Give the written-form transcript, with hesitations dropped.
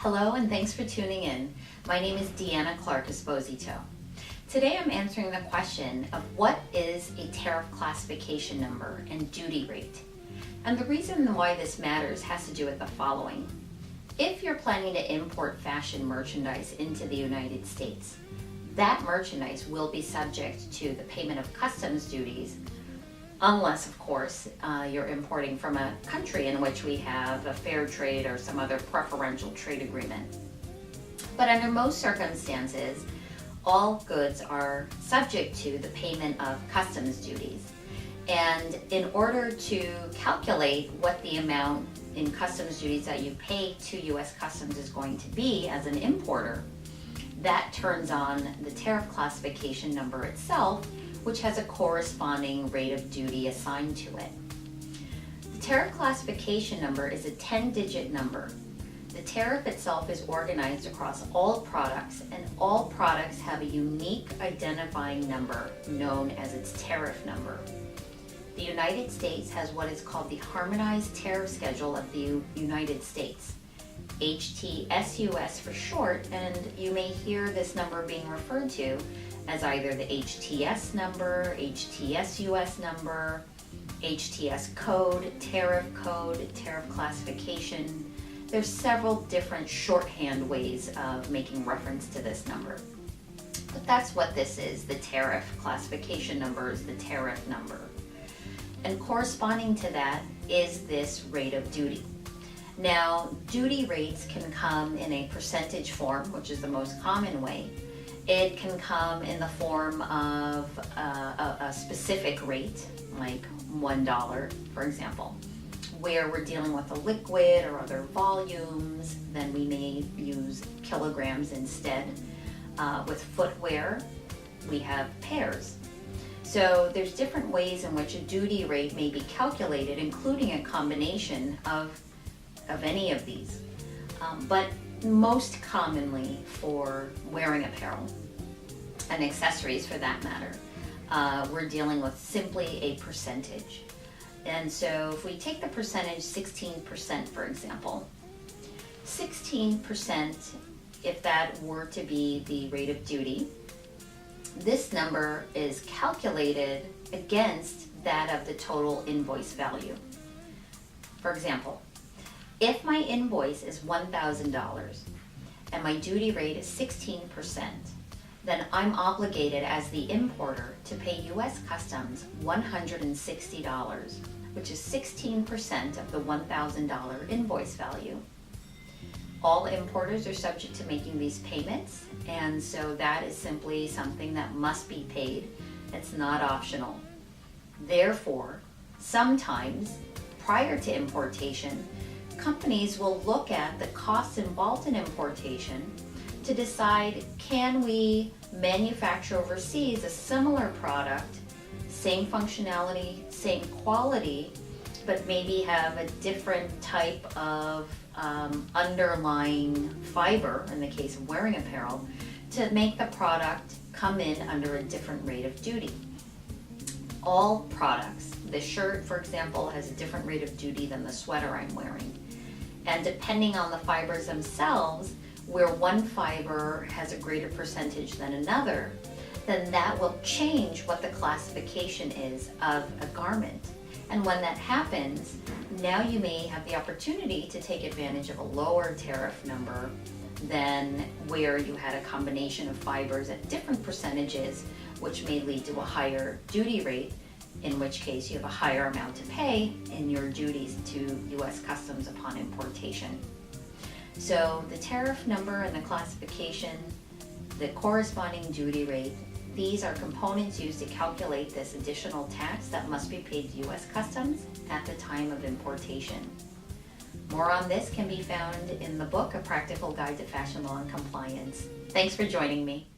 Hello and thanks for tuning in. My name is Deanna Clark Esposito. Today I'm answering the question of what is a tariff classification number and duty rate. And the reason why this matters has to do with the following. If you're planning to import fashion merchandise into the United States, that merchandise will be subject to the payment of customs duties, unless, of course, you're importing from a country in which we have a fair trade or some other preferential trade agreement. But under most circumstances, all goods are subject to the payment of customs duties. And in order to calculate what the amount in customs duties that you pay to U.S. Customs is going to be as an importer, that turns on the tariff classification number itself, which has a corresponding rate of duty assigned to it. The tariff classification number is a 10-digit number. The tariff itself is organized across all products, and all products have a unique identifying number known as its tariff number. The United States has what is called the Harmonized Tariff Schedule of the United States, HTSUS for short, and you may hear this number being referred to as either the HTS number, HTSUS number, HTS code, tariff classification. There's several different shorthand ways of making reference to this number. But that's what this is. The tariff classification number is the tariff number. And corresponding to that is this rate of duty. Now, duty rates can come in a percentage form, which is the most common way. It can come in the form of a specific rate, like $1, for example, where we're dealing with a liquid or other volumes. Then we may use kilograms instead. With footwear, we have pairs. So there's different ways in which a duty rate may be calculated, including a combination of any of these. But most commonly for wearing apparel and accessories for that matter, we're dealing with simply a percentage. And so if we take the percentage 16%, for example, 16%, if that were to be the rate of duty, this number is calculated against that of the total invoice value. For example, if my invoice is $1,000 and my duty rate is 16%, then I'm obligated as the importer to pay U.S. Customs $160, which is 16% of the $1,000 invoice value. All importers are subject to making these payments, and so that is simply something that must be paid. It's not optional. Therefore, sometimes prior to importation, companies will look at the costs involved in importation to decide, can we manufacture overseas a similar product, same functionality, same quality, but maybe have a different type of underlying fiber, in the case of wearing apparel, to make the product come in under a different rate of duty. All products, the shirt, for example, has a different rate of duty than the sweater I'm wearing. And depending on the fibers themselves, where one fiber has a greater percentage than another, then that will change what the classification is of a garment. And when that happens, now you may have the opportunity to take advantage of a lower tariff number than where you had a combination of fibers at different percentages, which may lead to a higher duty rate, in which case you have a higher amount to pay in your duties to U.S. Customs upon importation. So the tariff number and the classification, the corresponding duty rate, these are components used to calculate this additional tax that must be paid to U.S. Customs at the time of importation. More on this can be found in the book, A Practical Guide to Fashion Law and Compliance. Thanks for joining me.